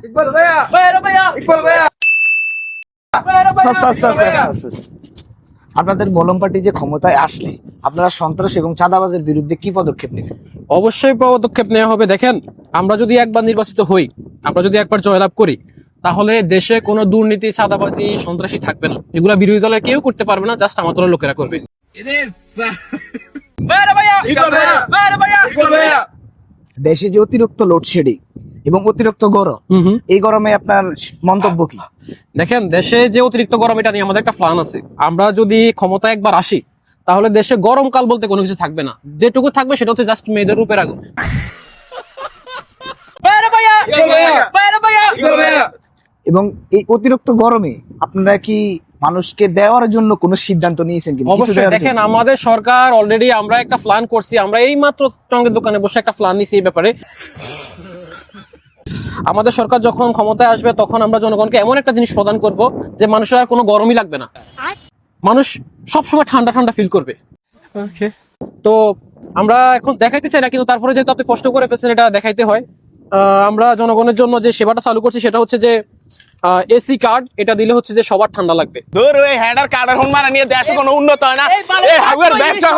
ইকবাল ভাইয়া ইকবাল ভাইয়া আপনাদের মলম পার্টি যে ক্ষমতায় আসলে আপনারা সন্ত্রাস এবং চাঁদাবাজের বিরুদ্ধে কি পদক্ষেপ নেবেন? অবশ্যই পদক্ষেপ নেওয়া হবে। দেখেন, আমরা যদি একবার নির্বাচিত হই, আমরা যদি একবার জয়লাভ করি, তাহলে দেশে কোনো দুর্নীতি, চাঁদাবাজি, সন্ত্রাসী থাকবে না। এগুলা বিরোধী দলের কেউ করতে পারবে না, জাস্ট আমার দলের লোকেরা করবে। দেশে যে অতিরিক্ত লোডশেডিং এবং অতিরিক্ত গরম, এই গরমে আপনার মন্তব্য কি? দেখেন, দেশে যে অতিরিক্ত গরম, এটা নিয়ে আমাদের একটা প্ল্যান আছে। আমরা যদি ক্ষমতায় একবার আসি, তাহলে দেশে গরমকাল বলতে কোনো কিছু থাকবে না। যেটুকু থাকবে সেটা হচ্ছে জাস্ট মেয়েদের রূপের আগুন। এবং এই অতিরিক্ত গরমে আপনারা কি মানুষকে দেওয়ার জন্য কোনো সিদ্ধান্ত নিয়েছেন কি? অবশ্যই। দেখেন, আমাদের সরকার অলরেডি, আমরা একটা প্ল্যান করছি। আমরা এই মাত্র টঙ্গের দোকানে বসে একটা প্ল্যান নিছি এই ব্যাপারে। আমাদের সরকার যখন ক্ষমতায় আসবে, তখন আমরা জনগণকে এমন একটা জিনিস প্রদান করব যে মানুষের আর কোনো গরমই লাগবে না, মানুষ সবসময় ঠান্ডা ঠান্ডা ফিল করবে। তো আমরা এখন দেখাইতে চাই না, কিন্তু তারপরে যেহেতু আপনি কষ্ট করে ফেলছেন, এটা দেখাইতে হয়। আমরা জনগণের জন্য যে সেবাটা চালু করছি সেটা হচ্ছে যে এসি কার্ড। এটা দিলে হচ্ছে যে সবার ঠান্ডা লাগবে। ধর ওই হ্যান্ডার কার্ডের হুন মারা নিয়ে দেশে কোনো উন্নত হয় না। এই হাগুয়ের ব্যবসা